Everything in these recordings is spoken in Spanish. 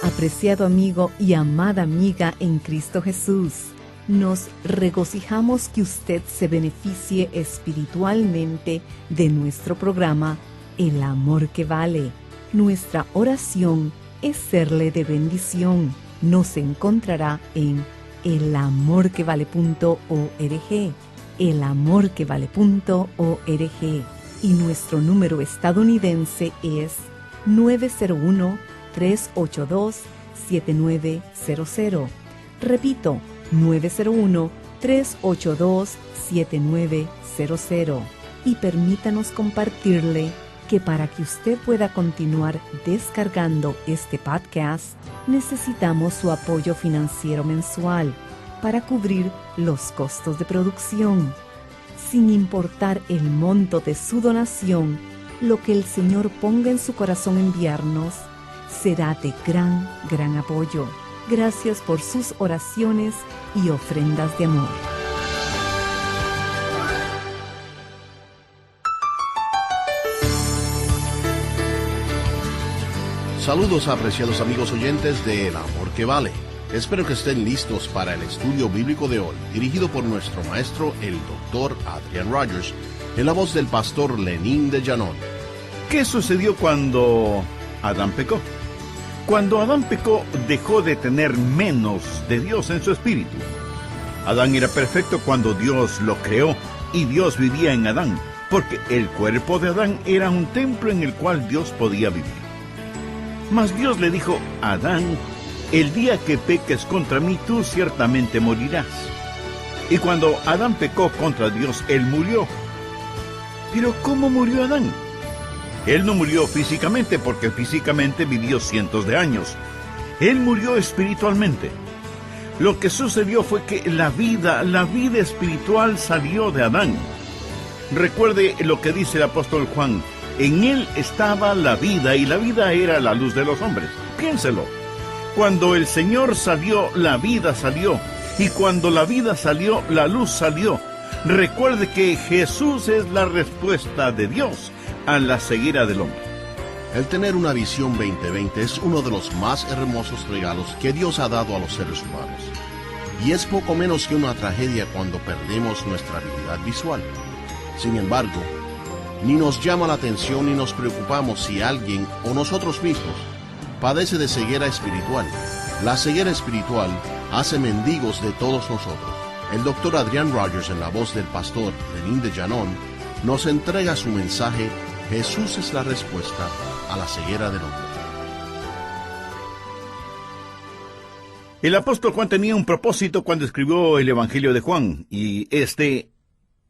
Apreciado amigo y amada amiga en Cristo Jesús, nos regocijamos que usted se beneficie espiritualmente de nuestro programa El Amor que Vale. Nuestra oración es serle de bendición. Nos encontrará en elamorquevale.org, elamorquevale.org, y nuestro número estadounidense es 901-382-7900. Repito, 901-382-7900. Y permítanos compartirle que para que usted pueda continuar descargando este podcast, necesitamos su apoyo financiero mensual para cubrir los costos de producción. Sin importar el monto de su donación, lo que el Señor ponga en su corazón enviarnos será de gran apoyo. Gracias por sus oraciones y ofrendas de amor. Saludos, apreciados amigos oyentes de El Amor que Vale. Espero que estén listos para el estudio bíblico de hoy, dirigido por nuestro maestro, el Dr. Adrian Rogers, en la voz del pastor Lenín de Llanón. ¿Qué sucedió cuando Adán pecó? Cuando Adán pecó, dejó de tener menos de Dios en su espíritu. Adán era perfecto cuando Dios lo creó, y Dios vivía en Adán, porque el cuerpo de Adán era un templo en el cual Dios podía vivir. Mas Dios le dijo: Adán, el día que peques contra mí, tú ciertamente morirás. Y cuando Adán pecó contra Dios, él murió. Pero ¿cómo murió Adán? Él no murió físicamente, porque físicamente vivió cientos de años. Él murió espiritualmente. Lo que sucedió fue que la vida espiritual salió de Adán. Recuerde lo que dice el apóstol Juan: en él estaba la vida, y la vida era la luz de los hombres. Piénselo. Cuando el Señor salió, la vida salió. Y cuando la vida salió, la luz salió. Recuerde que Jesús es la respuesta de Dios a la ceguera del hombre. El tener una visión 2020 es uno de los más hermosos regalos que Dios ha dado a los seres humanos. Y es poco menos que una tragedia cuando perdemos nuestra habilidad visual. Sin embargo, ni nos llama la atención ni nos preocupamos si alguien o nosotros mismos padece de ceguera espiritual. La ceguera espiritual hace mendigos de todos nosotros. El Dr. Adrian Rogers, en la voz del pastor Lenín de Llanón, nos entrega su mensaje: Jesús es la respuesta a la ceguera del hombre. El apóstol Juan tenía un propósito cuando escribió el Evangelio de Juan, y este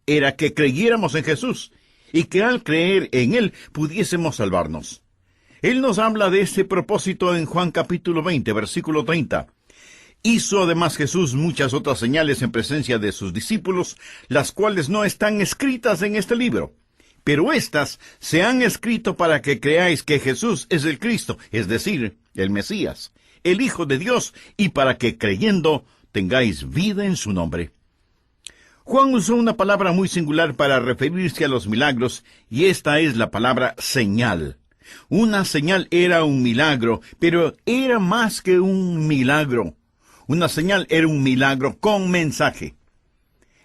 era que creyéramos en Jesús, y que al creer en Él pudiésemos salvarnos. Él nos habla de ese propósito en Juan capítulo 20, versículo 30. Hizo además Jesús muchas otras señales en presencia de sus discípulos, las cuales no están escritas en este libro. Pero éstas se han escrito para que creáis que Jesús es el Cristo, es decir, el Mesías, el Hijo de Dios, y para que creyendo tengáis vida en su nombre. Juan usó una palabra muy singular para referirse a los milagros, y esta es la palabra señal. Una señal era un milagro, pero era más que un milagro. Una señal era un milagro con mensaje.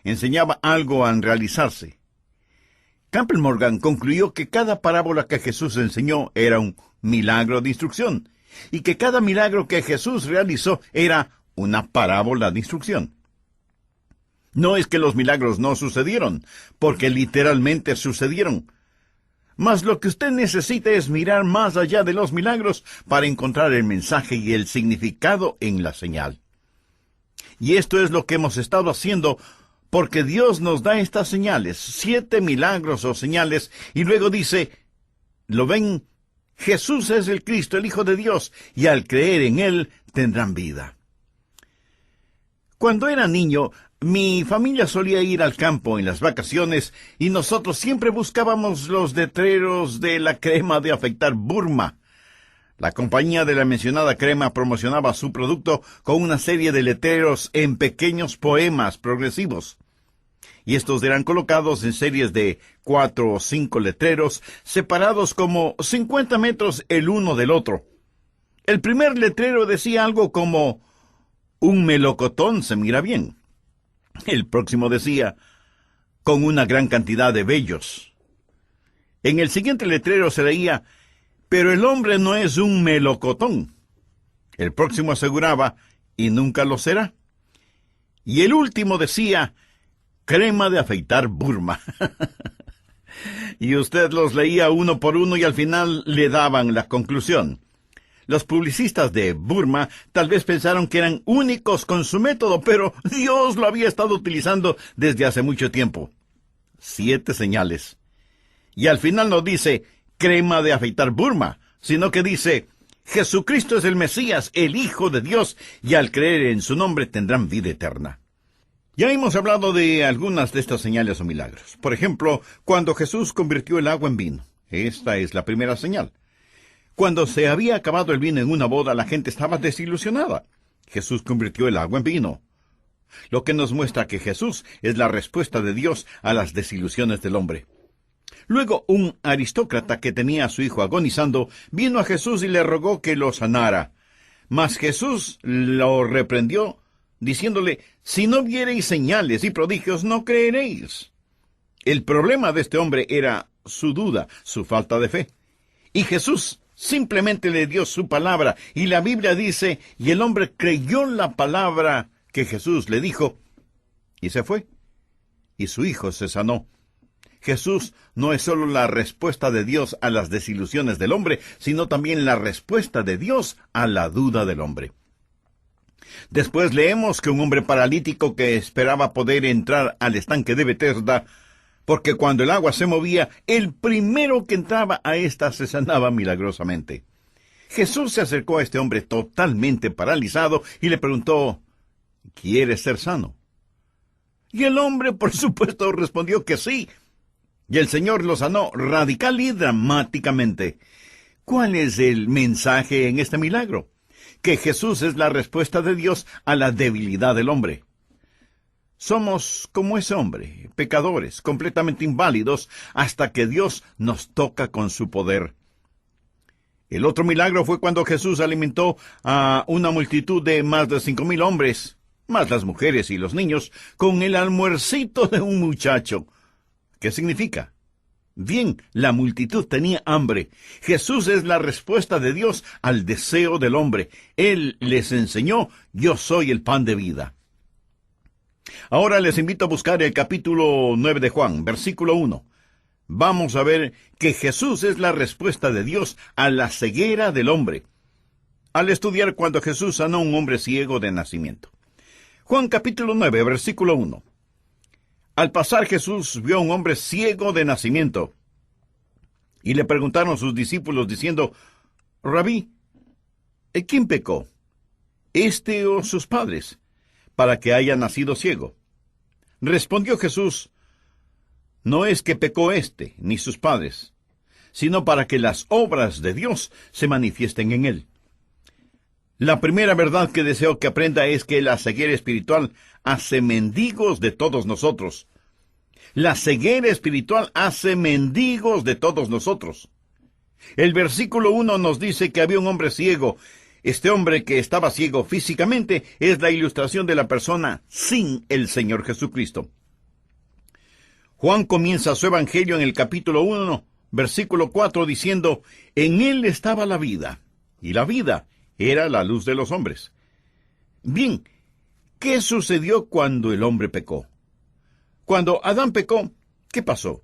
Enseñaba algo a realizarse. Campbell Morgan concluyó que cada parábola que Jesús enseñó era un milagro de instrucción, y que cada milagro que Jesús realizó era una parábola de instrucción. No es que los milagros no sucedieron, porque literalmente sucedieron. Mas lo que usted necesita es mirar más allá de los milagros para encontrar el mensaje y el significado en la señal. Y esto es lo que hemos estado haciendo, porque Dios nos da estas señales, 7 milagros o señales, y luego dice: ¿lo ven? Jesús es el Cristo, el Hijo de Dios, y al creer en Él tendrán vida. Cuando era niño, mi familia solía ir al campo en las vacaciones, y nosotros siempre buscábamos los letreros de la crema de afeitar Burma. La compañía de la mencionada crema promocionaba su producto con una serie de letreros en pequeños poemas progresivos. Y estos eran colocados en series de 4 o 5 letreros, separados como 50 metros el uno del otro. El primer letrero decía algo como: un melocotón se mira bien. El próximo decía: con una gran cantidad de vellos. En el siguiente letrero se leía: pero el hombre no es un melocotón. El próximo aseguraba: y nunca lo será. Y el último decía: crema de afeitar Burma. Y usted los leía uno por uno y al final le daban la conclusión. Los publicistas de Burma tal vez pensaron que eran únicos con su método, pero Dios lo había estado utilizando desde hace mucho tiempo. 7 señales. Y al final no dice crema de afeitar Burma, sino que dice: Jesucristo es el Mesías, el Hijo de Dios, y al creer en su nombre tendrán vida eterna. Ya hemos hablado de algunas de estas señales o milagros. Por ejemplo, cuando Jesús convirtió el agua en vino. Esta es la primera señal. Cuando se había acabado el vino en una boda, la gente estaba desilusionada. Jesús convirtió el agua en vino, lo que nos muestra que Jesús es la respuesta de Dios a las desilusiones del hombre. Luego, un aristócrata que tenía a su hijo agonizando vino a Jesús y le rogó que lo sanara. Mas Jesús lo reprendió, diciéndole: si no viereis señales y prodigios, no creeréis. El problema de este hombre era su duda, su falta de fe. Y Jesús simplemente le dio su palabra, y la Biblia dice: y el hombre creyó la palabra que Jesús le dijo, y se fue, y su hijo se sanó. Jesús no es solo la respuesta de Dios a las desilusiones del hombre, sino también la respuesta de Dios a la duda del hombre. Después leemos que un hombre paralítico que esperaba poder entrar al estanque de Betesda, porque cuando el agua se movía, el primero que entraba a ésta se sanaba milagrosamente. Jesús se acercó a este hombre totalmente paralizado y le preguntó: ¿quieres ser sano? Y el hombre, por supuesto, respondió que sí. Y el Señor lo sanó radical y dramáticamente. ¿Cuál es el mensaje en este milagro? Que Jesús es la respuesta de Dios a la debilidad del hombre. Somos como ese hombre, pecadores, completamente inválidos, hasta que Dios nos toca con su poder. El otro milagro fue cuando Jesús alimentó a una multitud de más de 5,000 hombres, más las mujeres y los niños, con el almuercito de un muchacho. ¿Qué significa? Bien, la multitud tenía hambre. Jesús es la respuesta de Dios al deseo del hombre. Él les enseñó: yo soy el pan de vida. Ahora les invito a buscar el capítulo 9 de Juan, versículo 1. Vamos a ver que Jesús es la respuesta de Dios a la ceguera del hombre, al estudiar cuando Jesús sanó a un hombre ciego de nacimiento. Juan capítulo 9, versículo 1. Al pasar Jesús vio a un hombre ciego de nacimiento, y le preguntaron sus discípulos diciendo: Rabí, ¿quién pecó, este o sus padres, para que haya nacido ciego? Respondió Jesús: no es que pecó este ni sus padres, sino para que las obras de Dios se manifiesten en él. La primera verdad que deseo que aprenda es que la ceguera espiritual hace mendigos de todos nosotros. La ceguera espiritual hace mendigos de todos nosotros. El versículo 1 nos dice que había un hombre ciego. Este hombre que estaba ciego físicamente es la ilustración de la persona sin el Señor Jesucristo. Juan comienza su evangelio en el capítulo 1, versículo 4, diciendo: en él estaba la vida, y la vida era la luz de los hombres. Bien, ¿qué sucedió cuando el hombre pecó? Cuando Adán pecó, ¿qué pasó?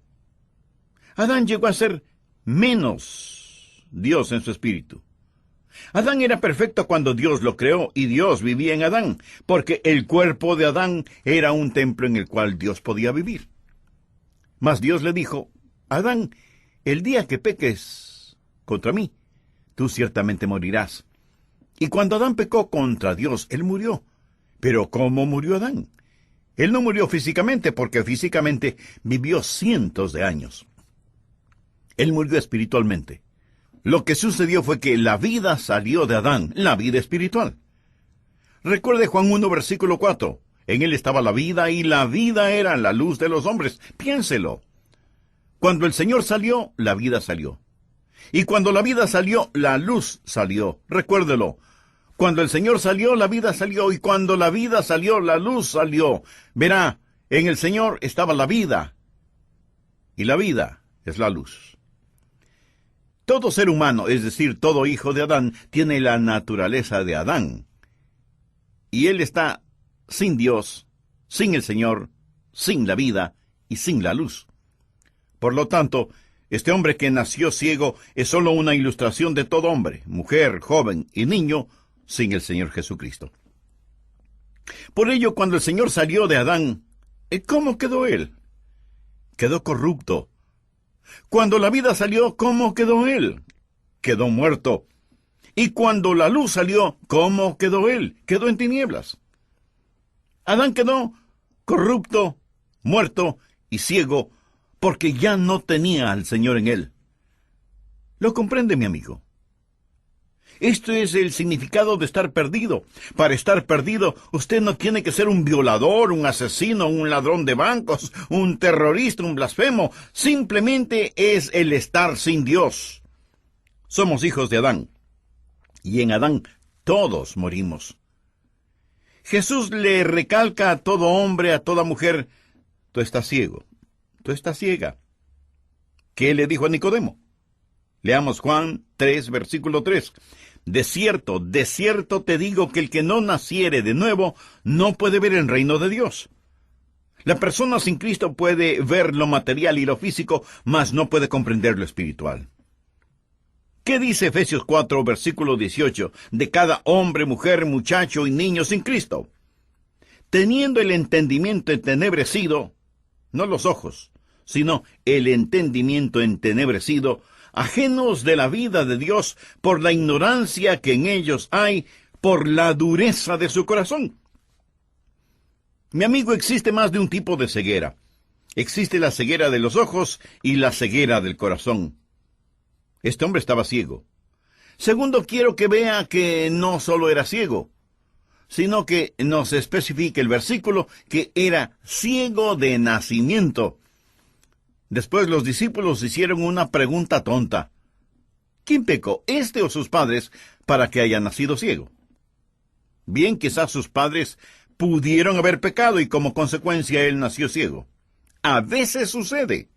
Adán llegó a ser menos Dios en su espíritu. Adán era perfecto cuando Dios lo creó, y Dios vivía en Adán, porque el cuerpo de Adán era un templo en el cual Dios podía vivir. Mas Dios le dijo: Adán, el día que peques contra mí, tú ciertamente morirás. Y cuando Adán pecó contra Dios, él murió. ¿Pero cómo murió Adán? Él no murió físicamente, porque físicamente vivió cientos de años. Él murió espiritualmente. Lo que sucedió fue que la vida salió de Adán, la vida espiritual. Recuerde Juan 1, versículo 4. En él estaba la vida, y la vida era la luz de los hombres. Piénselo. Cuando el Señor salió, la vida salió. Y cuando la vida salió, la luz salió. Recuérdelo. Cuando el Señor salió, la vida salió. Y cuando la vida salió, la luz salió. Verá, en el Señor estaba la vida. Y la vida es la luz. Todo ser humano, es decir, todo hijo de Adán, tiene la naturaleza de Adán. Y él está sin Dios, sin el Señor, sin la vida y sin la luz. Por lo tanto, este hombre que nació ciego es solo una ilustración de todo hombre, mujer, joven y niño, sin el Señor Jesucristo. Por ello, cuando el Señor salió de Adán, ¿cómo quedó él? Quedó corrupto. Cuando la vida salió, ¿cómo quedó él? Quedó muerto. Y cuando la luz salió, ¿cómo quedó él? Quedó en tinieblas. Adán quedó corrupto, muerto y ciego, porque ya no tenía al Señor en él. ¿Lo comprende, mi amigo? Esto es el significado de estar perdido. Para estar perdido, usted no tiene que ser un violador, un asesino, un ladrón de bancos, un terrorista, un blasfemo. Simplemente es el estar sin Dios. Somos hijos de Adán. Y en Adán todos morimos. Jesús le recalca a todo hombre, a toda mujer, tú estás ciego, tú estás ciega. ¿Qué le dijo a Nicodemo? Leamos Juan 3, versículo 3. De cierto te digo que el que no naciere de nuevo no puede ver el reino de Dios. La persona sin Cristo puede ver lo material y lo físico, mas no puede comprender lo espiritual. ¿Qué dice Efesios 4, versículo 18, de cada hombre, mujer, muchacho y niño sin Cristo? Teniendo el entendimiento entenebrecido, no los ojos, sino el entendimiento entenebrecido, ajenos de la vida de Dios por la ignorancia que en ellos hay, por la dureza de su corazón. Mi amigo, existe más de un tipo de ceguera. Existe la ceguera de los ojos y la ceguera del corazón. Este hombre estaba ciego. Segundo, quiero que vea que no solo era ciego, sino que nos especifique el versículo que era ciego de nacimiento. Después los discípulos hicieron una pregunta tonta. ¿Quién pecó, este o sus padres, para que haya nacido ciego? Bien, quizás sus padres pudieron haber pecado y como consecuencia él nació ciego. A veces sucede.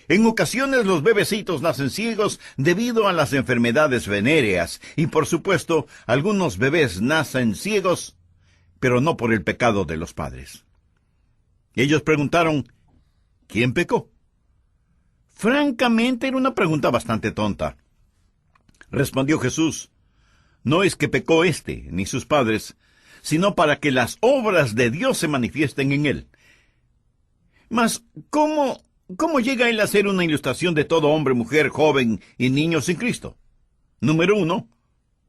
En ocasiones los bebecitos nacen ciegos debido a las enfermedades venéreas y por supuesto algunos bebés nacen ciegos, pero no por el pecado de los padres. Ellos preguntaron, ¿quién pecó? Francamente era una pregunta bastante tonta. Respondió Jesús, no es que pecó éste ni sus padres, sino para que las obras de Dios se manifiesten en él. Mas, ¿cómo llega él a ser una ilustración de todo hombre, mujer, joven y niño sin Cristo? Número 1,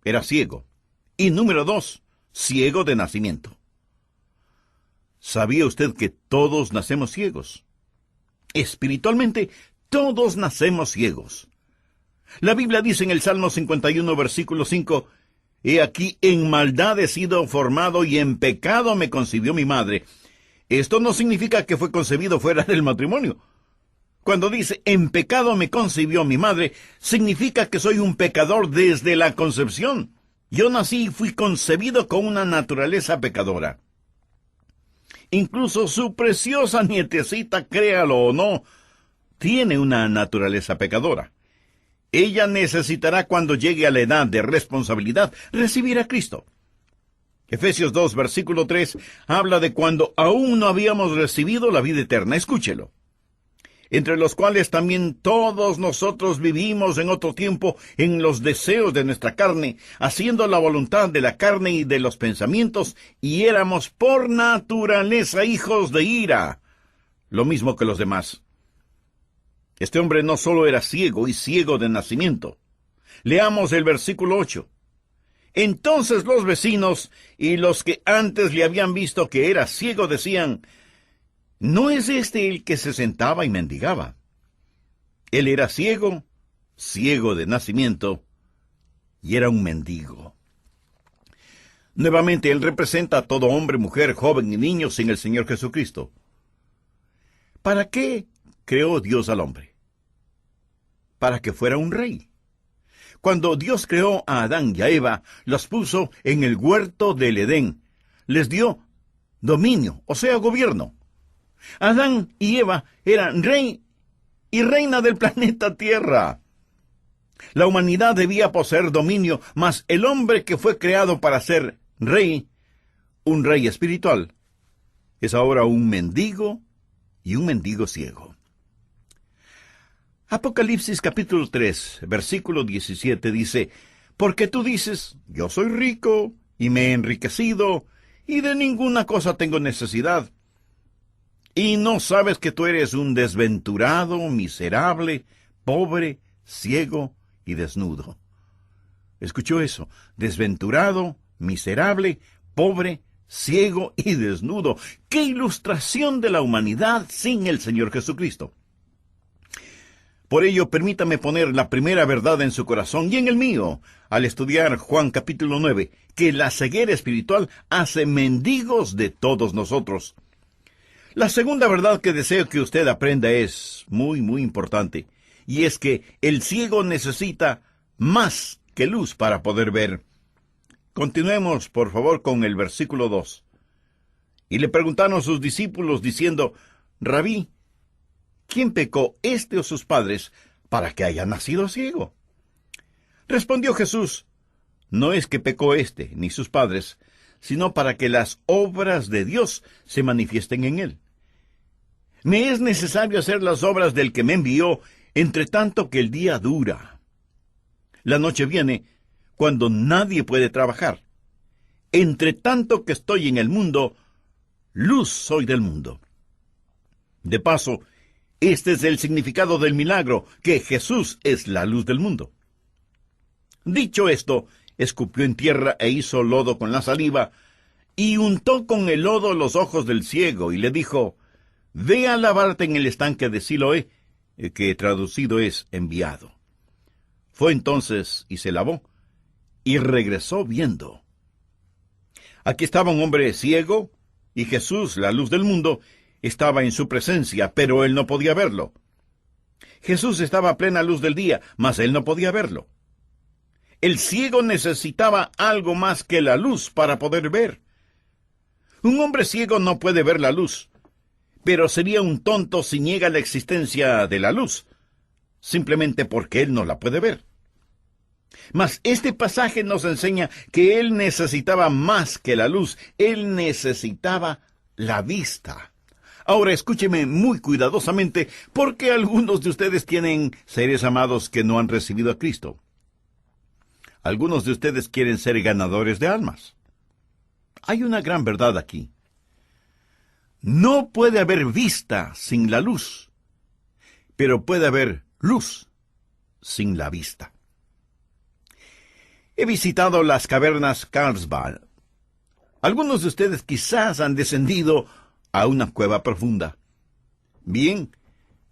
era ciego. Y número 2, ciego de nacimiento. ¿Sabía usted que todos nacemos ciegos? Espiritualmente, todos nacemos ciegos. La Biblia dice en el Salmo 51, versículo 5, He aquí, en maldad he sido formado y en pecado me concibió mi madre. Esto no significa que fue concebido fuera del matrimonio. Cuando dice, en pecado me concibió mi madre, significa que soy un pecador desde la concepción. Yo nací y fui concebido con una naturaleza pecadora. Incluso su preciosa nietecita, créalo o no, tiene una naturaleza pecadora. Ella necesitará, cuando llegue a la edad de responsabilidad, recibir a Cristo. Efesios 2, versículo 3, habla de cuando aún no habíamos recibido la vida eterna. Escúchelo. Entre los cuales también todos nosotros vivimos en otro tiempo en los deseos de nuestra carne, haciendo la voluntad de la carne y de los pensamientos, y éramos por naturaleza hijos de ira, lo mismo que los demás. Este hombre no solo era ciego y ciego de nacimiento. Leamos el versículo 8. Entonces los vecinos y los que antes le habían visto que era ciego decían, ¿no es este el que se sentaba y mendigaba? Él era ciego, ciego de nacimiento, y era un mendigo. Nuevamente, él representa a todo hombre, mujer, joven y niño sin el Señor Jesucristo. ¿Para qué creó Dios al hombre? Para que fuera un rey. Cuando Dios creó a Adán y a Eva, los puso en el huerto del Edén. Les dio dominio, o sea, gobierno. Adán y Eva eran rey y reina del planeta Tierra. La humanidad debía poseer dominio, mas el hombre que fue creado para ser rey, un rey espiritual, es ahora un mendigo y un mendigo ciego. Apocalipsis capítulo 3, versículo 17 dice, «Porque tú dices, yo soy rico y me he enriquecido, y de ninguna cosa tengo necesidad. Y no sabes que tú eres un desventurado, miserable, pobre, ciego y desnudo». ¿Escuchó eso? Desventurado, miserable, pobre, ciego y desnudo. ¡Qué ilustración de la humanidad sin el Señor Jesucristo! Por ello, permítame poner la primera verdad en su corazón y en el mío, al estudiar Juan capítulo 9, que la ceguera espiritual hace mendigos de todos nosotros. La segunda verdad que deseo que usted aprenda es muy importante, y es que el ciego necesita más que luz para poder ver. Continuemos, por favor, con el versículo 2. Y le preguntaron sus discípulos diciendo, «Rabí, ¿quién pecó, este o sus padres, para que haya nacido ciego?» Respondió Jesús, «No es que pecó este, ni sus padres, sino para que las obras de Dios se manifiesten en él. Me es necesario hacer las obras del que me envió, entre tanto que el día dura. La noche viene, cuando nadie puede trabajar. Entre tanto que estoy en el mundo, luz soy del mundo». De paso, este es el significado del milagro, que Jesús es la luz del mundo. Dicho esto, escupió en tierra e hizo lodo con la saliva, y untó con el lodo los ojos del ciego, y le dijo, «Ve a lavarte en el estanque de Siloé», que traducido es enviado. Fue entonces y se lavó, y regresó viendo. Aquí estaba un hombre ciego, y Jesús, la luz del mundo, estaba en su presencia, pero él no podía verlo. Jesús estaba a plena luz del día, mas él no podía verlo. El ciego necesitaba algo más que la luz para poder ver. Un hombre ciego no puede ver la luz, pero sería un tonto si niega la existencia de la luz, simplemente porque él no la puede ver. Mas este pasaje nos enseña que él necesitaba más que la luz, él necesitaba la vista. Ahora escúcheme muy cuidadosamente, porque algunos de ustedes tienen seres amados que no han recibido a Cristo. Algunos de ustedes quieren ser ganadores de almas. Hay una gran verdad aquí. No puede haber vista sin la luz, pero puede haber luz sin la vista. He visitado las cavernas Carlsbad. Algunos de ustedes quizás han descendido a una cueva profunda. Bien,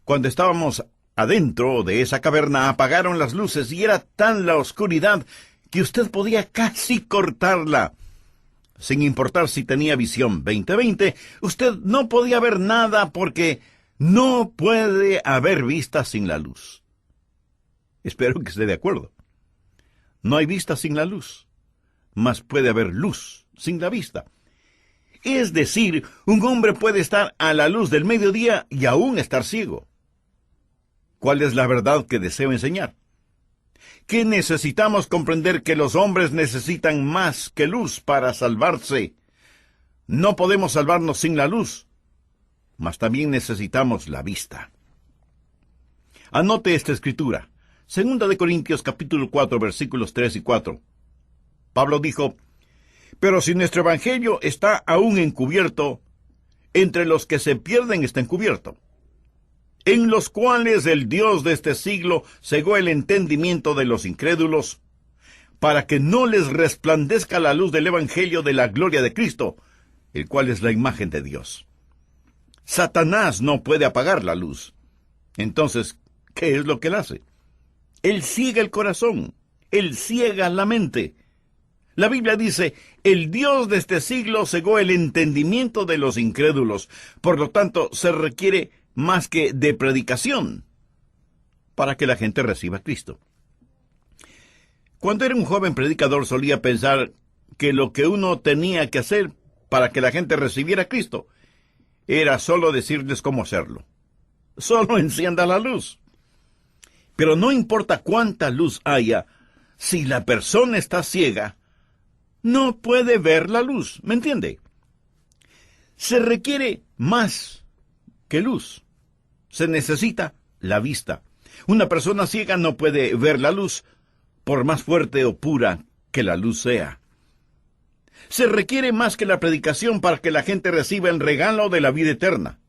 cuando estábamos adentro de esa caverna apagaron las luces y era tan la oscuridad que usted podía casi cortarla. Sin importar si tenía visión 20/20, usted no podía ver nada porque no puede haber vista sin la luz. Espero que esté de acuerdo. No hay vista sin la luz, mas puede haber luz sin la vista. Es decir, un hombre puede estar a la luz del mediodía y aún estar ciego. ¿Cuál es la verdad que deseo enseñar? Que necesitamos comprender que los hombres necesitan más que luz para salvarse. No podemos salvarnos sin la luz, mas también necesitamos la vista. Anote esta escritura. 2 Corintios capítulo 4, versículos 3 y 4. Pablo dijo, «Pero si nuestro evangelio está aún encubierto, entre los que se pierden está encubierto, en los cuales el Dios de este siglo cegó el entendimiento de los incrédulos, para que no les resplandezca la luz del evangelio de la gloria de Cristo, el cual es la imagen de Dios». Satanás no puede apagar la luz. Entonces, ¿qué es lo que él hace? Él ciega el corazón, él ciega la mente. La Biblia dice, el Dios de este siglo cegó el entendimiento de los incrédulos. Por lo tanto, se requiere más que de predicación para que la gente reciba a Cristo. Cuando era un joven predicador solía pensar que lo que uno tenía que hacer para que la gente recibiera a Cristo era solo decirles cómo hacerlo. Solo encienda la luz. Pero no importa cuánta luz haya, si la persona está ciega, no puede ver la luz, ¿me entiende? Se requiere más que luz. Se necesita la vista. Una persona ciega no puede ver la luz, por más fuerte o pura que la luz sea. Se requiere más que la predicación para que la gente reciba el regalo de la vida eterna.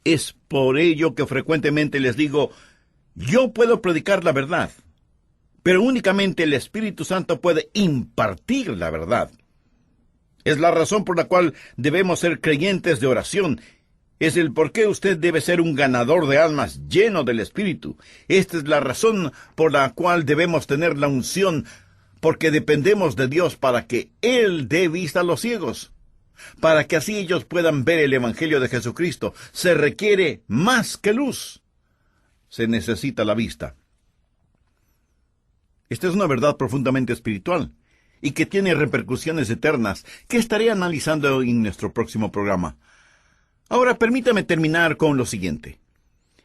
Es por ello que frecuentemente les digo, yo puedo predicar la verdad, pero únicamente el Espíritu Santo puede impartir la verdad. Es la razón por la cual debemos ser creyentes de oración. Es el por qué usted debe ser un ganador de almas lleno del Espíritu. Esta es la razón por la cual debemos tener la unción, porque dependemos de Dios para que Él dé vista a los ciegos, para que así ellos puedan ver el Evangelio de Jesucristo. Se requiere más que luz. Se necesita la vista. Esta es una verdad profundamente espiritual y que tiene repercusiones eternas que estaré analizando en nuestro próximo programa. Ahora permítame terminar con lo siguiente.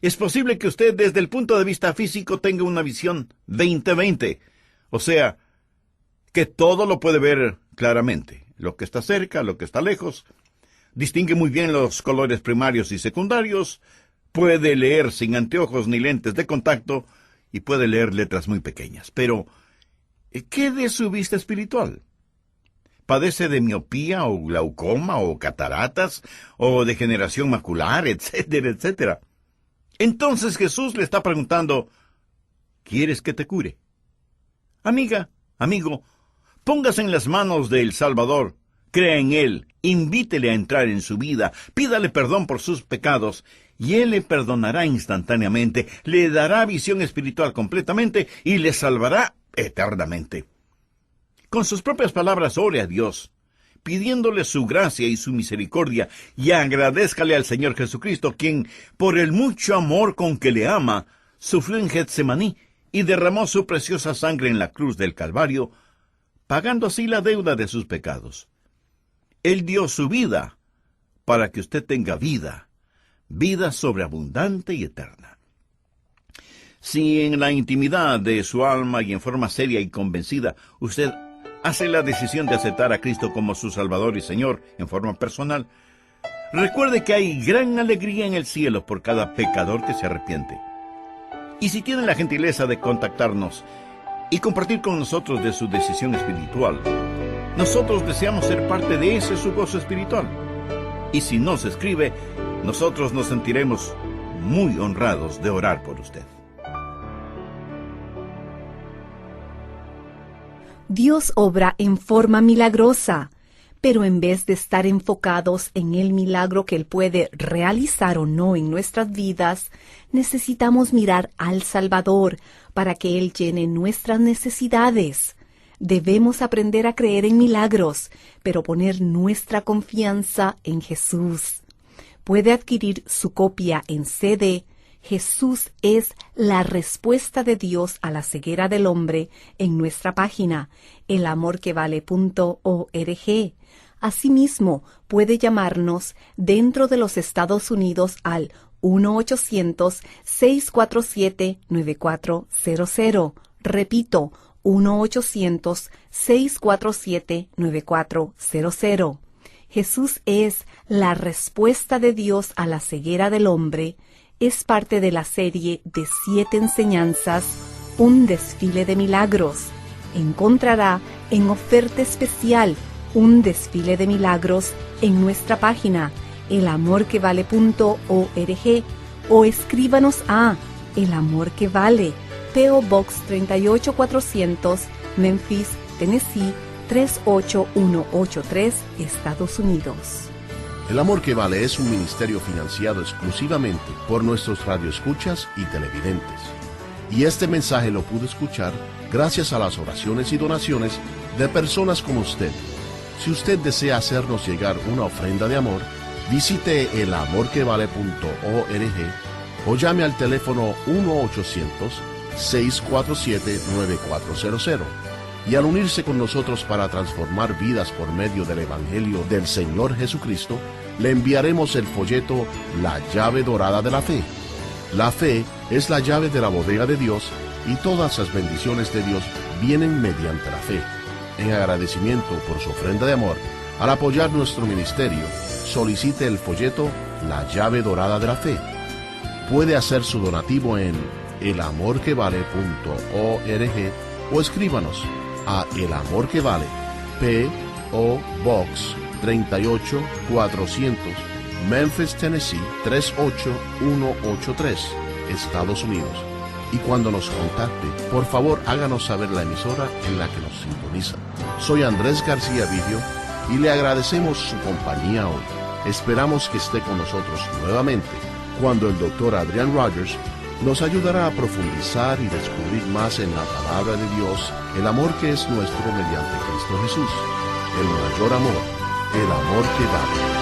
Es posible que usted desde el punto de vista físico tenga una visión 20/20, o sea, que todo lo puede ver claramente, lo que está cerca, lo que está lejos, distingue muy bien los colores primarios y secundarios, puede leer sin anteojos ni lentes de contacto y puede leer letras muy pequeñas. Pero, ¿qué de su vista espiritual? ¿Padece de miopía o glaucoma o cataratas o degeneración macular, etcétera, etcétera? Entonces Jesús le está preguntando, ¿quieres que te cure? Amiga, amigo, póngase en las manos del Salvador, crea en Él, invítele a entrar en su vida, pídale perdón por sus pecados, y Él le perdonará instantáneamente, le dará visión espiritual completamente y le salvará eternamente. Con sus propias palabras ore a Dios, pidiéndole su gracia y su misericordia, y agradézcale al Señor Jesucristo, quien, por el mucho amor con que le ama, sufrió en Getsemaní y derramó su preciosa sangre en la cruz del Calvario, pagando así la deuda de sus pecados. Él dio su vida para que usted tenga vida, vida sobreabundante y eterna. Si en la intimidad de su alma y en forma seria y convencida usted hace la decisión de aceptar a Cristo como su Salvador y Señor en forma personal, recuerde que hay gran alegría en el cielo por cada pecador que se arrepiente. Y si tiene la gentileza de contactarnos y compartir con nosotros de su decisión espiritual, nosotros deseamos ser parte de ese su gozo espiritual. Y si nos escribe, nosotros nos sentiremos muy honrados de orar por usted. Dios obra en forma milagrosa, pero en vez de estar enfocados en el milagro que Él puede realizar o no en nuestras vidas, necesitamos mirar al Salvador para que Él llene nuestras necesidades. Debemos aprender a creer en milagros, pero poner nuestra confianza en Jesús. Puede adquirir su copia en CD, Jesús es la respuesta de Dios a la ceguera del hombre, en nuestra página, elamorquevale.org. Asimismo, puede llamarnos dentro de los Estados Unidos al 1-800-647-9400. Repito, 1-800-647-9400. Jesús es la respuesta de Dios a la ceguera del hombre. Es parte de la serie de 7 enseñanzas, un desfile de milagros. Encontrará en oferta especial un desfile de milagros en nuestra página, elamorquevale.org, o escríbanos a El Amor que Vale, P.O. Box 38400, Memphis, Tennessee 38183, Estados Unidos. El Amor que Vale es un ministerio financiado exclusivamente por nuestros radioescuchas y televidentes. Y este mensaje lo pudo escuchar gracias a las oraciones y donaciones de personas como usted. Si usted desea hacernos llegar una ofrenda de amor, visite elamorquevale.org o llame al teléfono 647-9400. Y al unirse con nosotros para transformar vidas por medio del Evangelio del Señor Jesucristo, le enviaremos el folleto La llave dorada de la fe. La fe es la llave de la bodega de Dios y todas las bendiciones de Dios vienen mediante la fe. En agradecimiento por su ofrenda de amor, al apoyar nuestro ministerio, solicite el folleto La llave dorada de la fe. Puede hacer su donativo en elamorquevale.org o escríbanos a El Amor que Vale, P.O. Box 38400, Memphis, Tennessee 38183, Estados Unidos. Y cuando nos contacte, por favor háganos saber la emisora en la que nos sintoniza. Soy Andrés García Video y le agradecemos su compañía hoy. Esperamos que esté con nosotros nuevamente cuando el Dr. Adrian Rogers nos ayudará a profundizar y descubrir más en la palabra de Dios el amor que es nuestro mediante Cristo Jesús. El mayor amor, el amor que vale.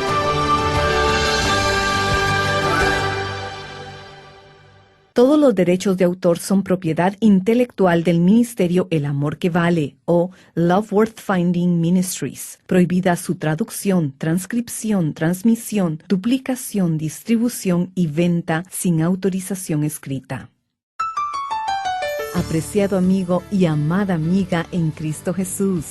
Todos los derechos de autor son propiedad intelectual del Ministerio El Amor que Vale o Love Worth Finding Ministries. Prohibida su traducción, transcripción, transmisión, duplicación, distribución y venta sin autorización escrita. Apreciado amigo y amada amiga en Cristo Jesús,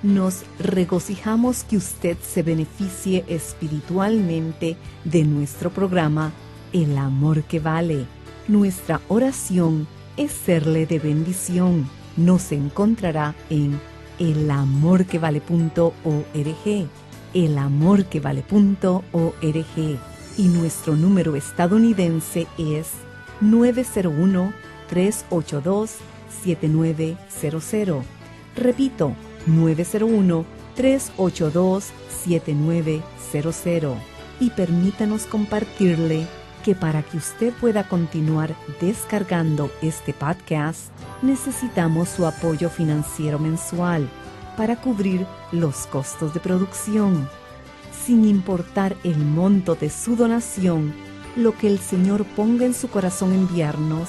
nos regocijamos que usted se beneficie espiritualmente de nuestro programa El Amor que Vale. Nuestra oración es serle de bendición. Nos encontrará en elamorquevale.org, elamorquevale.org, y nuestro número estadounidense es 901-382-7900. Repito, 901-382-7900. Y permítanos compartirle que para que usted pueda continuar descargando este podcast, necesitamos su apoyo financiero mensual para cubrir los costos de producción. Sin importar el monto de su donación, lo que el Señor ponga en su corazón enviarnos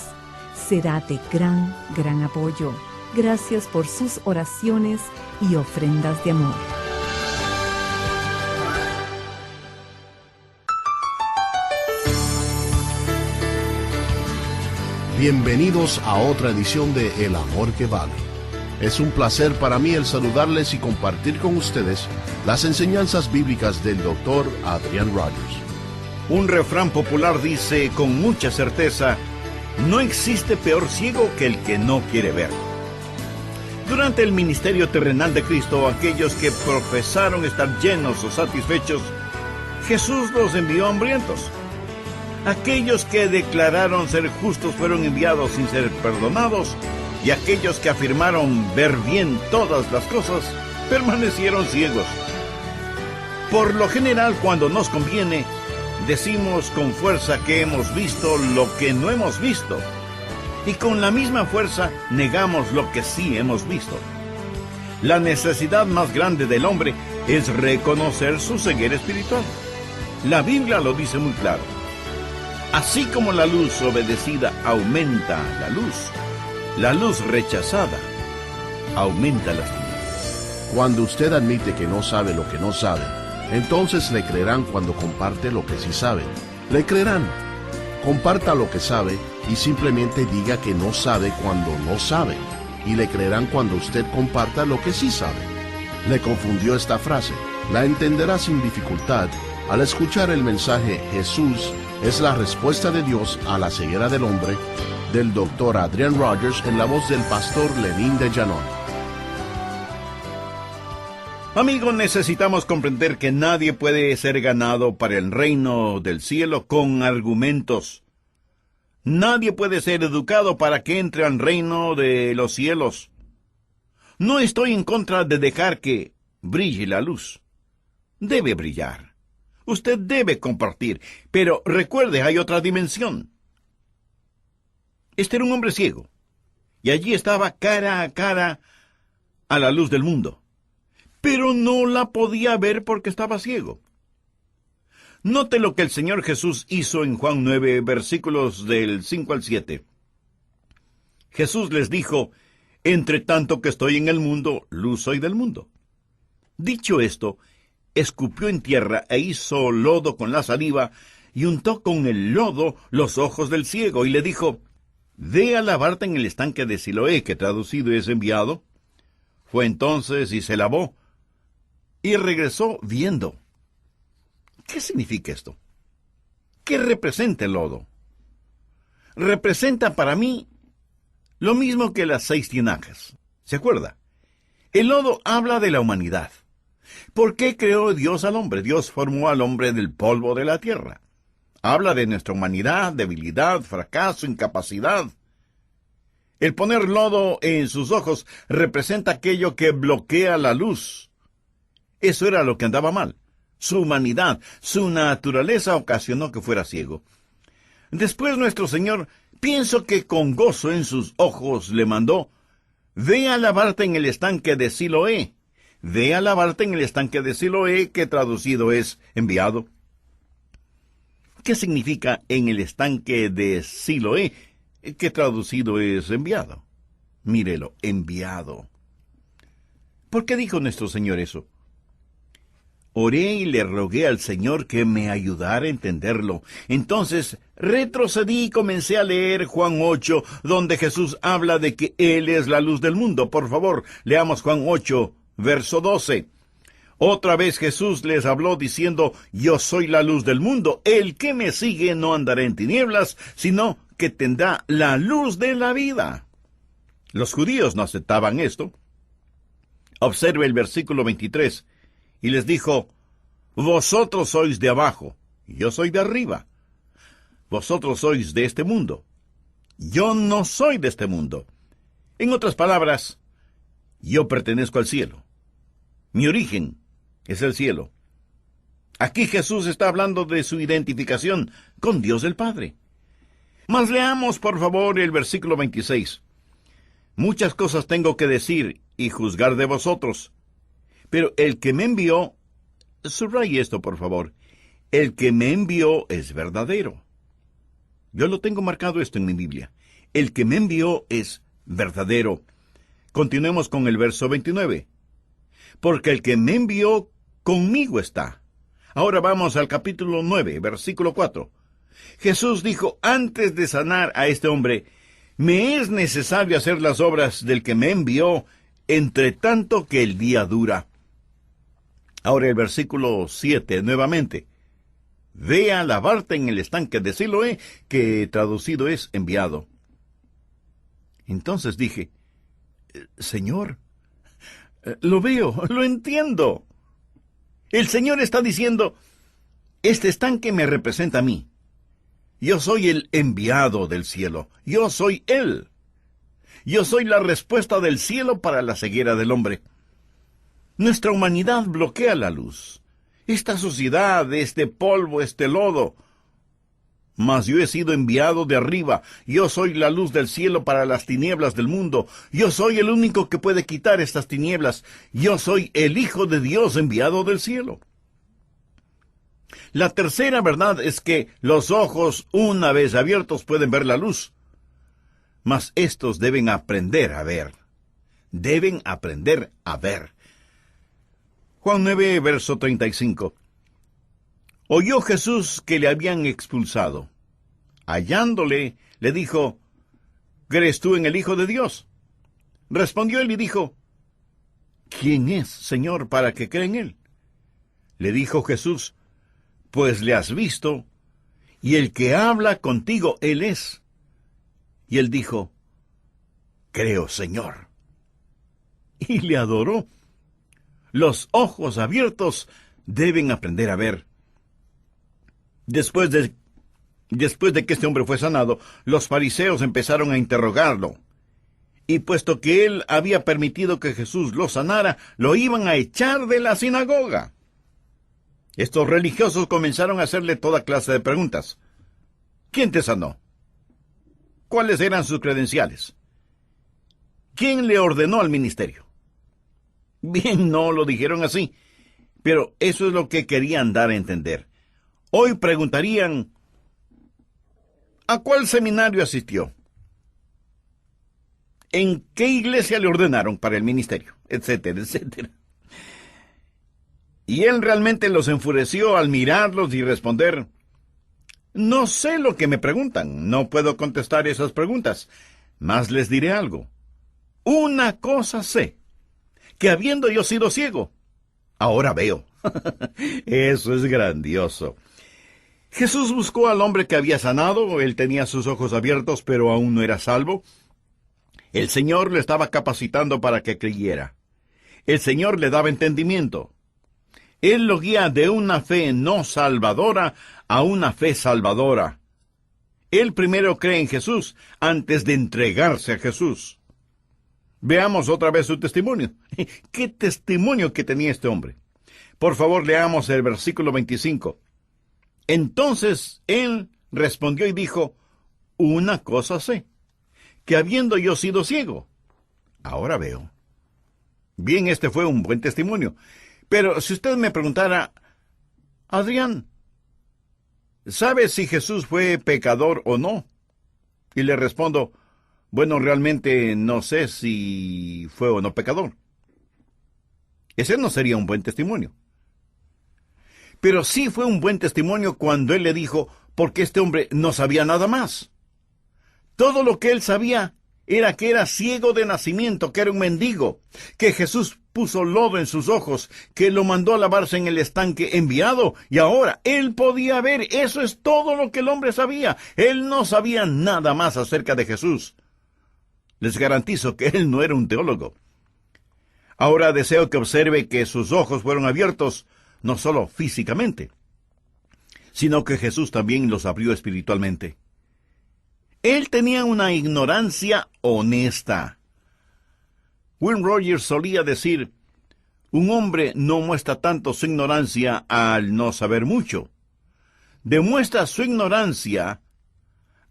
será de gran apoyo. Gracias por sus oraciones y ofrendas de amor. Bienvenidos a otra edición de El Amor que Vale. Es un placer para mí el saludarles y compartir con ustedes las enseñanzas bíblicas del Dr. Adrian Rogers. Un refrán popular dice con mucha certeza: no existe peor ciego que el que no quiere ver. Durante el ministerio terrenal de Cristo, aquellos que profesaron estar llenos o satisfechos, Jesús los envió hambrientos. Aquellos que declararon ser justos fueron enviados sin ser perdonados, y aquellos que afirmaron ver bien todas las cosas permanecieron ciegos. Por lo general, cuando nos conviene, decimos con fuerza que hemos visto lo que no hemos visto, y con la misma fuerza negamos lo que sí hemos visto. La necesidad más grande del hombre es reconocer su ceguera espiritual. La Biblia lo dice muy claro. Así como la luz obedecida aumenta la luz rechazada aumenta las tinieblas. Cuando usted admite que no sabe lo que no sabe, entonces le creerán cuando comparte lo que sí sabe. Le creerán. Comparta lo que sabe y simplemente diga que no sabe cuando no sabe, y le creerán cuando usted comparta lo que sí sabe. ¿Le confundió esta frase? La entenderá sin dificultad al escuchar el mensaje Jesús es la respuesta de Dios a la ceguera del hombre, del Dr. Adrian Rogers en la voz del pastor Lenín de Llanón. Amigos, necesitamos comprender que nadie puede ser ganado para el reino del cielo con argumentos. Nadie puede ser educado para que entre al reino de los cielos. No estoy en contra de dejar que brille la luz. Debe brillar. Usted debe compartir, pero recuerde, hay otra dimensión. Este era un hombre ciego, y allí estaba cara a cara a la luz del mundo, pero no la podía ver porque estaba ciego. Note lo que el Señor Jesús hizo en Juan 9, versículos del 5 al 7. Jesús les dijo, entre tanto que estoy en el mundo, luz soy del mundo. Dicho esto, escupió en tierra e hizo lodo con la saliva, y untó con el lodo los ojos del ciego, y le dijo, ve a lavarte en el estanque de Siloé, que traducido es enviado. Fue entonces y se lavó, y regresó viendo. ¿Qué significa esto? ¿Qué representa el lodo? Representa para mí lo mismo que las 6 tinajas. ¿Se acuerda? El lodo habla de la humanidad. ¿Por qué creó Dios al hombre? Dios formó al hombre del polvo de la tierra. Habla de nuestra humanidad, debilidad, fracaso, incapacidad. El poner lodo en sus ojos representa aquello que bloquea la luz. Eso era lo que andaba mal. Su humanidad, su naturaleza ocasionó que fuera ciego. Después nuestro Señor, pienso que con gozo en sus ojos, le mandó, ve a lavarte en el estanque de Siloé. Ve a lavarte en el estanque de Siloé, que traducido es enviado. ¿Qué significa en el estanque de Siloé, que traducido es enviado? Mírelo, enviado. ¿Por qué dijo nuestro Señor eso? Oré y le rogué al Señor que me ayudara a entenderlo. Entonces retrocedí y comencé a leer Juan 8, donde Jesús habla de que Él es la luz del mundo. Por favor, leamos Juan 8, verso 12. Otra vez Jesús les habló diciendo, yo soy la luz del mundo. El que me sigue no andará en tinieblas, sino que tendrá la luz de la vida. Los judíos no aceptaban esto. Observe el versículo 23. Y les dijo, vosotros sois de abajo, yo soy de arriba. Vosotros sois de este mundo. Yo no soy de este mundo. En otras palabras, yo pertenezco al cielo. Mi origen es el cielo. Aquí Jesús está hablando de su identificación con Dios el Padre. Mas leamos, por favor, el versículo 26. Muchas cosas tengo que decir y juzgar de vosotros. Pero el que me envió, subraye esto, por favor, el que me envió es verdadero. Yo lo tengo marcado esto en mi Biblia. El que me envió es verdadero. Continuemos con el verso 29. Porque el que me envió conmigo está. Ahora vamos al capítulo 9, versículo 4. Jesús dijo antes de sanar a este hombre, me es necesario hacer las obras del que me envió, entre tanto que el día dura. Ahora el versículo 7 nuevamente. Ve a lavarte en el estanque de Siloé, que traducido es enviado. Entonces dije, Señor, lo veo, lo entiendo. El Señor está diciendo, este estanque me representa a mí. Yo soy el enviado del cielo. Yo soy Él. Yo soy la respuesta del cielo para la ceguera del hombre. Nuestra humanidad bloquea la luz. Esta suciedad, este polvo, este lodo. Mas yo he sido enviado de arriba. Yo soy la luz del cielo para las tinieblas del mundo. Yo soy el único que puede quitar estas tinieblas. Yo soy el Hijo de Dios enviado del cielo. La tercera verdad es que los ojos, una vez abiertos, pueden ver la luz. Mas estos deben aprender a ver. Deben aprender a ver. Juan 9, verso 35. Oyó Jesús que le habían expulsado. Hallándole, le dijo, ¿crees tú en el Hijo de Dios? Respondió él y dijo, ¿quién es, Señor, para que crea en él? Le dijo Jesús, pues le has visto, y el que habla contigo, él es. Y él dijo, creo, Señor. Y le adoró. Los ojos abiertos deben aprender a ver. Después de que este hombre fue sanado, los fariseos empezaron a interrogarlo. Y puesto que él había permitido que Jesús lo sanara, lo iban a echar de la sinagoga. Estos religiosos comenzaron a hacerle toda clase de preguntas. ¿Quién te sanó? ¿Cuáles eran sus credenciales? ¿Quién le ordenó al ministerio? Bien, no lo dijeron así, pero eso es lo que querían dar a entender. Hoy preguntarían, ¿a cuál seminario asistió? en qué iglesia le ordenaron para el ministerio, etcétera, etcétera. Y él realmente los enfureció al mirarlos y responder: no sé lo que me preguntan, no puedo contestar esas preguntas, mas les diré algo. Una cosa sé, que habiendo yo sido ciego, ahora veo. Eso es grandioso. Jesús buscó al hombre que había sanado, él tenía sus ojos abiertos, pero aún no era salvo. El Señor le estaba capacitando para que creyera. El Señor le daba entendimiento. Él lo guía de una fe no salvadora a una fe salvadora. Él primero cree en Jesús antes de entregarse a Jesús. Veamos otra vez su testimonio. ¿Qué testimonio que tenía este hombre? Por favor, leamos el versículo 25. Entonces él respondió y dijo: una cosa sé, que habiendo yo sido ciego, ahora veo. Bien, este fue un buen testimonio. Pero si usted me preguntara: Adrián, ¿sabes si Jesús fue pecador o no? Y le respondo: bueno, realmente no sé si fue o no pecador. Ese no sería un buen testimonio. Pero sí fue un buen testimonio cuando él le dijo, porque este hombre no sabía nada más. Todo lo que él sabía era que era ciego de nacimiento, que era un mendigo, que Jesús puso lodo en sus ojos, que lo mandó a lavarse en el estanque enviado, y ahora él podía ver. Eso es todo lo que el hombre sabía. Él no sabía nada más acerca de Jesús. Les garantizo que él no era un teólogo. Ahora deseo que observe que sus ojos fueron abiertos, no solo físicamente, sino que Jesús también los abrió espiritualmente. Él tenía una ignorancia honesta. Will Rogers solía decir: un hombre no muestra tanto su ignorancia al no saber mucho. Demuestra su ignorancia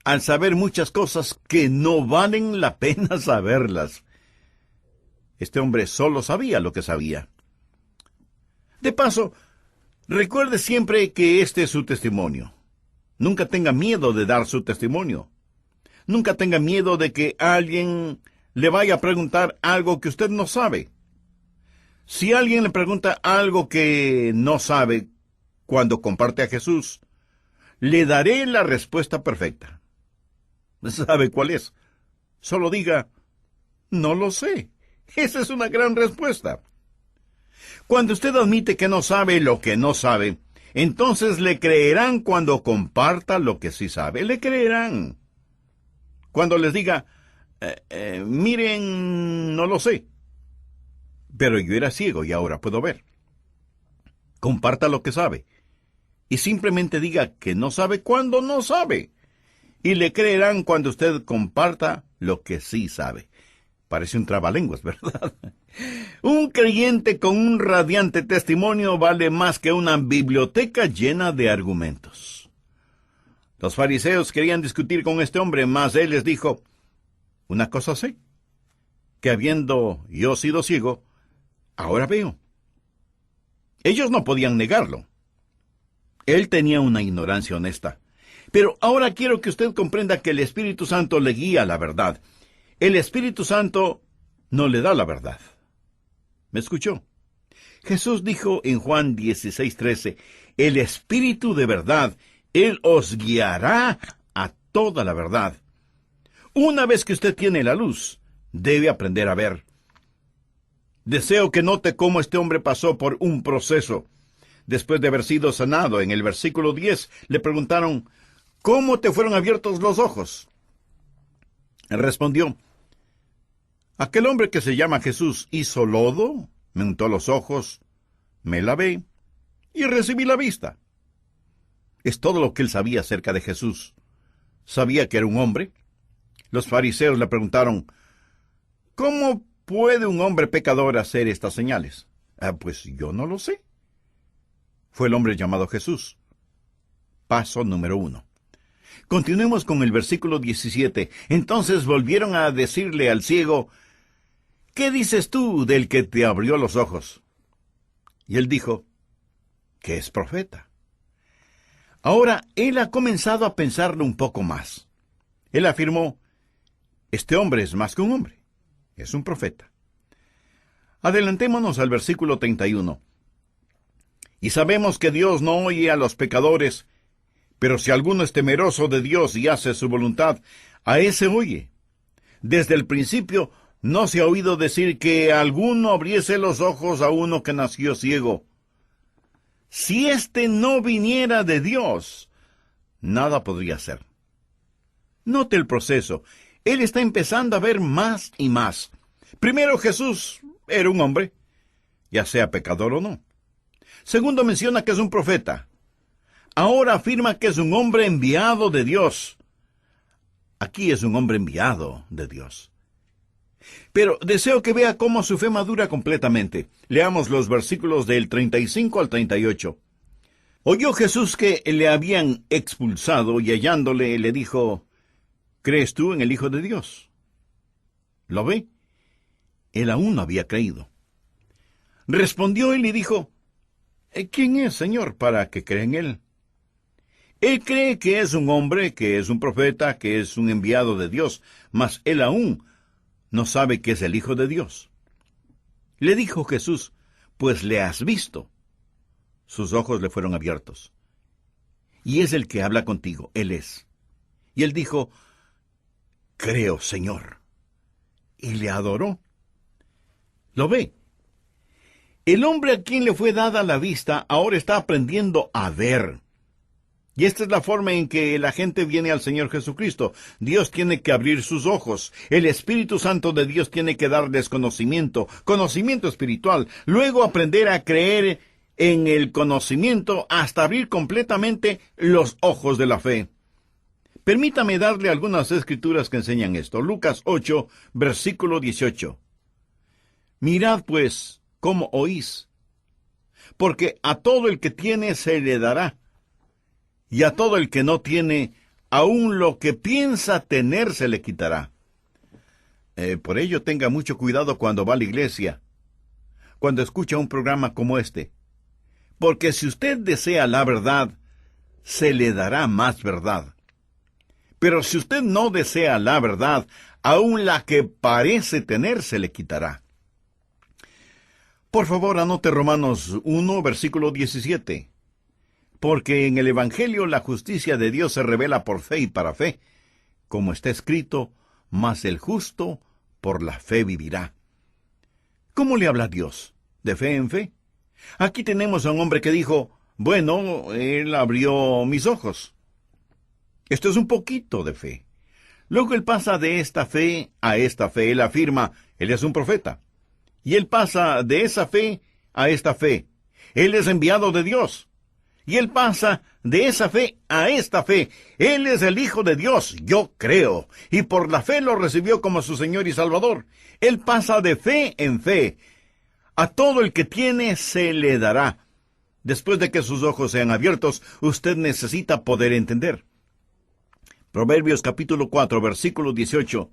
al saber muchas cosas que no valen la pena saberlas. Este hombre solo sabía lo que sabía. De paso, recuerde siempre que este es su testimonio. Nunca tenga miedo de dar su testimonio. Nunca tenga miedo de que alguien le vaya a preguntar algo que usted no sabe. Si alguien le pregunta algo que no sabe cuando comparte a Jesús, le daré la respuesta perfecta. ¿Sabe cuál es? Solo diga: no lo sé. Esa es una gran respuesta. Cuando usted admite que no sabe lo que no sabe, entonces le creerán cuando comparta lo que sí sabe. Le creerán. Cuando les diga: miren, no lo sé, pero yo era ciego y ahora puedo ver. Comparta lo que sabe. Y simplemente diga que no sabe cuando no sabe. Y le creerán cuando usted comparta lo que sí sabe. Parece un trabalenguas, ¿verdad? Un creyente con un radiante testimonio vale más que una biblioteca llena de argumentos. Los fariseos querían discutir con este hombre, mas él les dijo: una cosa sé, que habiendo yo sido ciego, ahora veo. Ellos no podían negarlo. Él tenía una ignorancia honesta. Pero ahora quiero que usted comprenda que el Espíritu Santo le guía a la verdad. El Espíritu Santo no le da la verdad. ¿Me escuchó? Jesús dijo en Juan 16:13, el Espíritu de verdad, Él os guiará a toda la verdad. Una vez que usted tiene la luz, debe aprender a ver. Deseo que note cómo este hombre pasó por un proceso. Después de haber sido sanado, en el versículo 10, le preguntaron: ¿cómo te fueron abiertos los ojos? Él respondió: aquel hombre que se llama Jesús hizo lodo, me untó los ojos, me lavé y recibí la vista. Es todo lo que él sabía acerca de Jesús. Sabía que era un hombre. Los fariseos le preguntaron: ¿cómo puede un hombre pecador hacer estas señales? Pues yo no lo sé. Fue el hombre llamado Jesús. Paso número 1. Continuemos con el versículo 17. Entonces volvieron a decirle al ciego: ¿qué dices tú del que te abrió los ojos? Y él dijo que es profeta. Ahora él ha comenzado a pensarlo un poco más. Él afirmó: este hombre es más que un hombre. es un profeta. Adelantémonos al versículo 31. Y sabemos que Dios no oye a los pecadores, pero si alguno es temeroso de Dios y hace su voluntad, a ese oye. Desde el principio no se ha oído decir que alguno abriese los ojos a uno que nació ciego. Si éste no viniera de Dios, nada podría hacer. Note el proceso. Él está empezando a ver más y más. Primero, Jesús era un hombre, ya sea pecador o no. Segundo, menciona que es un profeta. Ahora afirma que es un hombre enviado de Dios. Aquí es un hombre enviado de Dios. Pero deseo que vea cómo su fe madura completamente. Leamos los versículos del 35 al 38. Oyó Jesús que le habían expulsado y hallándole le dijo, ¿crees tú en el Hijo de Dios? ¿Lo ve? Él aún no había creído. Respondió él y dijo, ¿quién es, Señor, para que crea en él? Él cree que es un hombre, que es un profeta, que es un enviado de Dios, mas él aún no sabe que es el Hijo de Dios. Le dijo Jesús, pues le has visto. Sus ojos le fueron abiertos. Y es el que habla contigo, él es. Y él dijo, creo, Señor. Y le adoró. ¿Lo ve? El hombre a quien le fue dada la vista ahora está aprendiendo a ver. Y esta es la forma en que la gente viene al Señor Jesucristo. Dios tiene que abrir sus ojos. El Espíritu Santo de Dios tiene que darles conocimiento espiritual. Luego aprender a creer en el conocimiento hasta abrir completamente los ojos de la fe. Permítame darle algunas escrituras que enseñan esto. Lucas 8, versículo 18. Mirad pues cómo oís, porque a todo el que tiene se le dará, y a todo el que no tiene, aun lo que piensa tener se le quitará. Por ello tenga mucho cuidado cuando va a la iglesia, cuando escucha un programa como este, porque si usted desea la verdad, se le dará más verdad. Pero si usted no desea la verdad, aun la que parece tener se le quitará. Por favor, anote Romanos 1, versículo 17. Porque en el Evangelio la justicia de Dios se revela por fe y para fe, como está escrito, mas el justo por la fe vivirá. ¿Cómo le habla Dios? ¿De fe en fe? Aquí tenemos a un hombre que dijo, bueno, él abrió mis ojos. Esto es un poquito de fe. Luego él pasa de esta fe a esta fe. Él afirma, él es un profeta. Y él pasa de esa fe a esta fe. Él es enviado de Dios. Y él pasa de esa fe a esta fe. Él es el Hijo de Dios, yo creo. Y por la fe lo recibió como su Señor y Salvador. Él pasa de fe en fe. A todo el que tiene se le dará. Después de que sus ojos sean abiertos, usted necesita poder entender. Proverbios capítulo 4, versículo 18.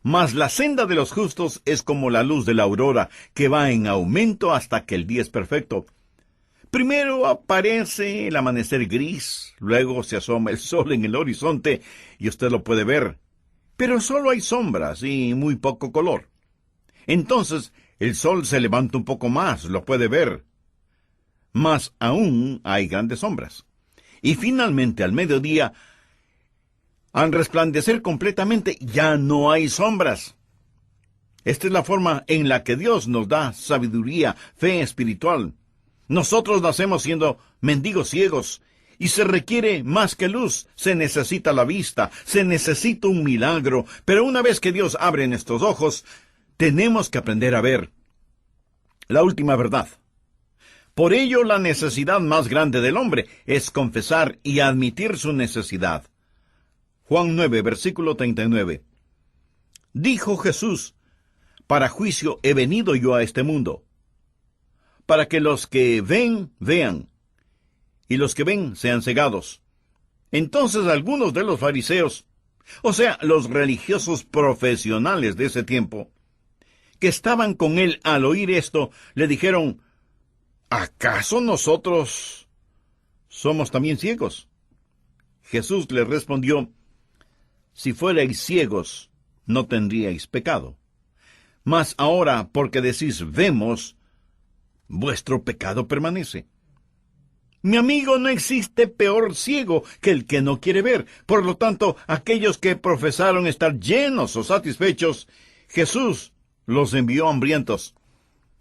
Mas la senda de los justos es como la luz de la aurora, que va en aumento hasta que el día es perfecto. Primero aparece el amanecer gris, luego se asoma el sol en el horizonte, y usted lo puede ver. Pero solo hay sombras y muy poco color. Entonces el sol se levanta un poco más, lo puede ver. Mas aún hay grandes sombras. Y finalmente al mediodía, al resplandecer completamente, ya no hay sombras. Esta es la forma en la que Dios nos da sabiduría, fe espiritual. Nosotros nacemos siendo mendigos ciegos, y se requiere más que luz, se necesita la vista, se necesita un milagro, pero una vez que Dios abre nuestros ojos, tenemos que aprender a ver. La última verdad. Por ello, la necesidad más grande del hombre es confesar y admitir su necesidad. Juan 9, versículo 39. Dijo Jesús, para juicio he venido yo a este mundo, para que los que ven, vean, y los que ven sean cegados. Entonces algunos de los fariseos, o sea, los religiosos profesionales de ese tiempo, que estaban con él al oír esto, le dijeron, ¿acaso nosotros somos también ciegos? Jesús les respondió, si fuerais ciegos, no tendríais pecado. Mas ahora, porque decís vemos, vuestro pecado permanece. Mi amigo, no existe peor ciego que el que no quiere ver. Por lo tanto, aquellos que profesaron estar llenos o satisfechos, Jesús los envió hambrientos.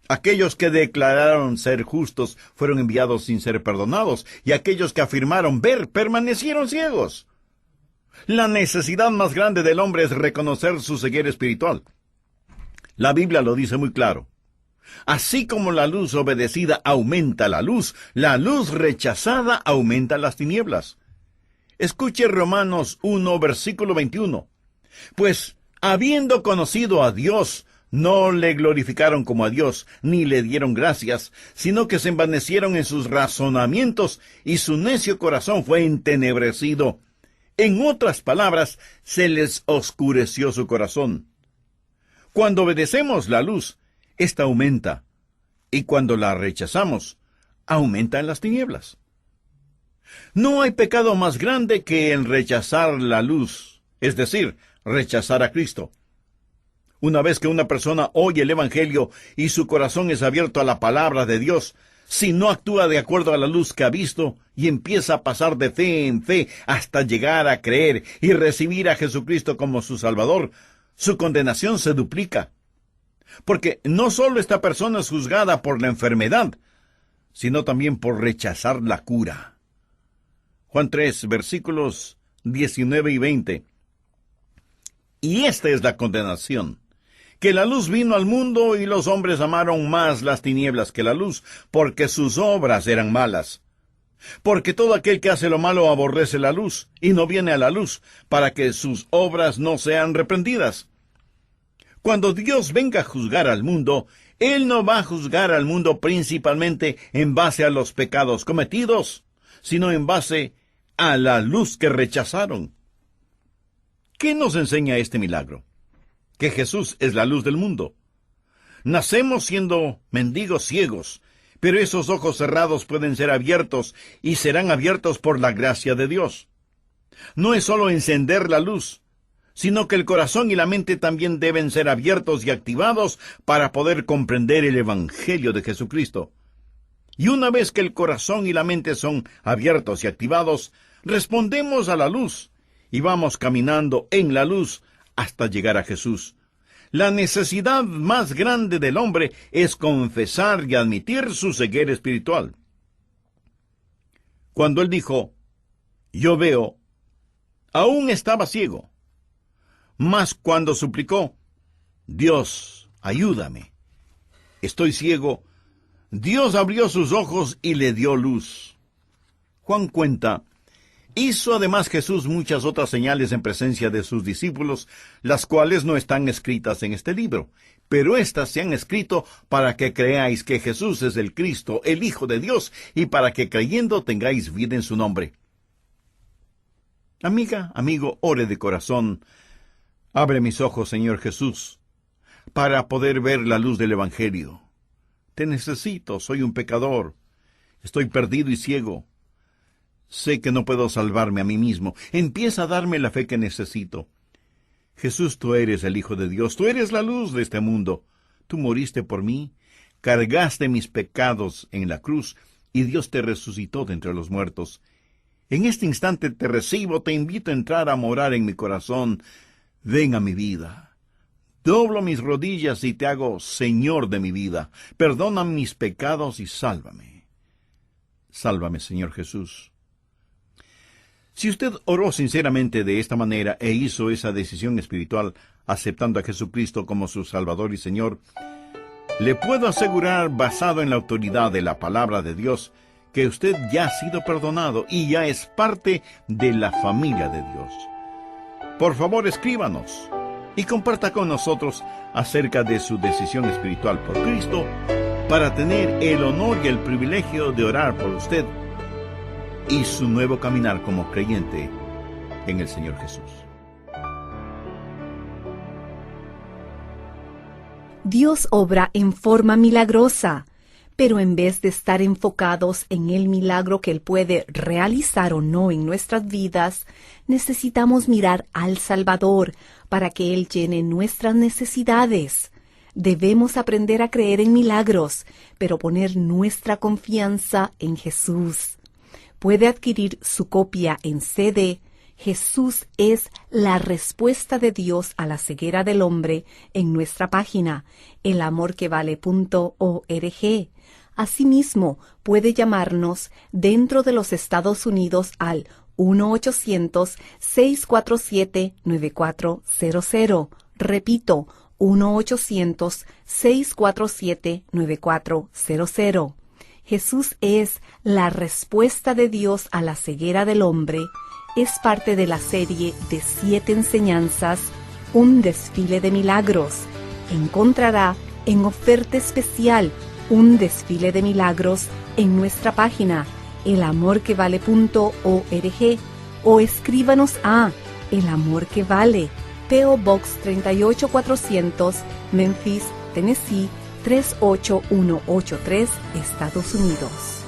Aquellos que declararon ser justos fueron enviados sin ser perdonados, y aquellos que afirmaron ver permanecieron ciegos. La necesidad más grande del hombre es reconocer su ceguera espiritual. La Biblia lo dice muy claro. Así como la luz obedecida aumenta la luz rechazada aumenta las tinieblas. Escuche Romanos 1, versículo 21. Pues, habiendo conocido a Dios, no le glorificaron como a Dios, ni le dieron gracias, sino que se envanecieron en sus razonamientos, y su necio corazón fue entenebrecido. En otras palabras, se les oscureció su corazón. Cuando obedecemos la luz, esta aumenta, y cuando la rechazamos, aumenta en las tinieblas. No hay pecado más grande que el rechazar la luz, es decir, rechazar a Cristo. Una vez que una persona oye el Evangelio y su corazón es abierto a la palabra de Dios, si no actúa de acuerdo a la luz que ha visto y empieza a pasar de fe en fe hasta llegar a creer y recibir a Jesucristo como su Salvador, su condenación se duplica. Porque no solo esta persona es juzgada por la enfermedad, sino también por rechazar la cura. Juan 3, versículos 19 y 20. Y esta es la condenación, que la luz vino al mundo y los hombres amaron más las tinieblas que la luz, porque sus obras eran malas. Porque todo aquel que hace lo malo aborrece la luz, y no viene a la luz, para que sus obras no sean reprendidas. Cuando Dios venga a juzgar al mundo, Él no va a juzgar al mundo principalmente en base a los pecados cometidos, sino en base a la luz que rechazaron. ¿Qué nos enseña este milagro? Que Jesús es la luz del mundo. Nacemos siendo mendigos ciegos, pero esos ojos cerrados pueden ser abiertos y serán abiertos por la gracia de Dios. No es solo encender la luz, sino que el corazón y la mente también deben ser abiertos y activados para poder comprender el Evangelio de Jesucristo. Y una vez que el corazón y la mente son abiertos y activados, respondemos a la luz y vamos caminando en la luz hasta llegar a Jesús. La necesidad más grande del hombre es confesar y admitir su ceguera espiritual. Cuando él dijo, yo veo, aún estaba ciego. Mas cuando suplicó, Dios, ayúdame, estoy ciego, Dios abrió sus ojos y le dio luz. Juan cuenta, hizo además Jesús muchas otras señales en presencia de sus discípulos, las cuales no están escritas en este libro, pero éstas se han escrito para que creáis que Jesús es el Cristo, el Hijo de Dios, y para que creyendo tengáis vida en su nombre. Amiga, amigo, ore de corazón. Abre mis ojos, Señor Jesús, para poder ver la luz del Evangelio. Te necesito, soy un pecador. Estoy perdido y ciego. Sé que no puedo salvarme a mí mismo. Empieza a darme la fe que necesito. Jesús, tú eres el Hijo de Dios. Tú eres la luz de este mundo. Tú moriste por mí, cargaste mis pecados en la cruz, y Dios te resucitó de entre los muertos. En este instante te recibo, te invito a entrar a morar en mi corazón. Ven a mi vida. Doblo mis rodillas y te hago Señor de mi vida. Perdona mis pecados y sálvame. Sálvame, Señor Jesús. Si usted oró sinceramente de esta manera e hizo esa decisión espiritual, aceptando a Jesucristo como su Salvador y Señor, le puedo asegurar, basado en la autoridad de la palabra de Dios, que usted ya ha sido perdonado y ya es parte de la familia de Dios. Por favor, escríbanos y comparta con nosotros acerca de su decisión espiritual por Cristo para tener el honor y el privilegio de orar por usted y su nuevo caminar como creyente en el Señor Jesús. Dios obra en forma milagrosa, pero en vez de estar enfocados en el milagro que Él puede realizar o no en nuestras vidas, necesitamos mirar al Salvador para que Él llene nuestras necesidades. Debemos aprender a creer en milagros, pero poner nuestra confianza en Jesús. Puede adquirir su copia en CD. Jesús es la respuesta de Dios a la ceguera del hombre en nuestra página elamorquevale.org. Asimismo, puede llamarnos dentro de los Estados Unidos al 1-800-647-9400. Repito, 1-800-647-9400. Jesús es la respuesta de Dios a la ceguera del hombre. Es parte de la serie de 7 enseñanzas, Un desfile de milagros. Encontrará en oferta especial Un desfile de milagros en nuestra página elamorquevale.org o escríbanos a El Amor que Vale, P.O. Box 38400, Memphis, Tennessee 38183, Estados Unidos.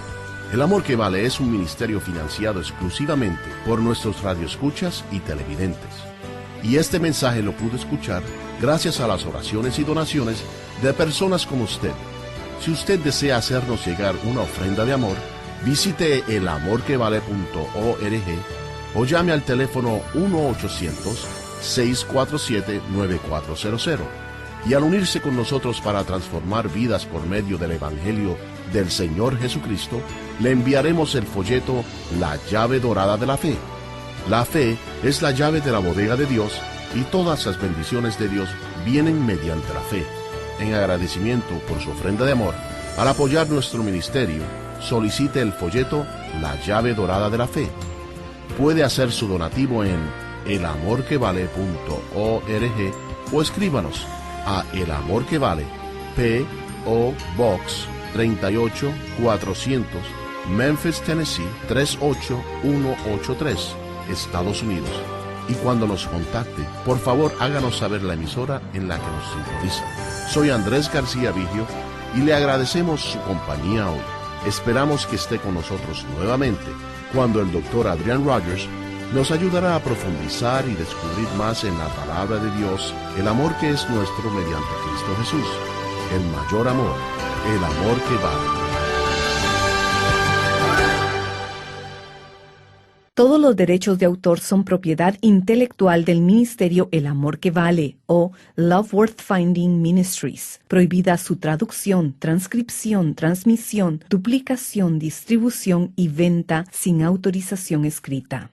El Amor que Vale es un ministerio financiado exclusivamente por nuestros radioescuchas y televidentes. Y este mensaje lo pudo escuchar gracias a las oraciones y donaciones de personas como usted. Si usted desea hacernos llegar una ofrenda de amor, visite elamorquevale.org o llame al teléfono 1-800-647-9400. Y al unirse con nosotros para transformar vidas por medio del Evangelio del Señor Jesucristo, le enviaremos el folleto La llave dorada de la fe. La fe es la llave de la bodega de Dios y todas las bendiciones de Dios vienen mediante la fe. En agradecimiento por su ofrenda de amor, al apoyar nuestro ministerio, solicite el folleto La llave dorada de la fe. Puede hacer su donativo en elamorquevale.org o escríbanos a El Amor que Vale, P.O. Box 38400, Memphis, Tennessee 38183, Estados Unidos. Y cuando nos contacte, por favor háganos saber la emisora en la que nos sintoniza. Soy Andrés García Vigio y le agradecemos su compañía hoy. Esperamos que esté con nosotros nuevamente cuando el Dr. Adrian Rogers nos ayudará a profundizar y descubrir más en la palabra de Dios el amor que es nuestro mediante Cristo Jesús. El mayor amor, el amor que vale. Todos los derechos de autor son propiedad intelectual del Ministerio El Amor que Vale o Love Worth Finding Ministries. Prohibida su traducción, transcripción, transmisión, duplicación, distribución y venta sin autorización escrita.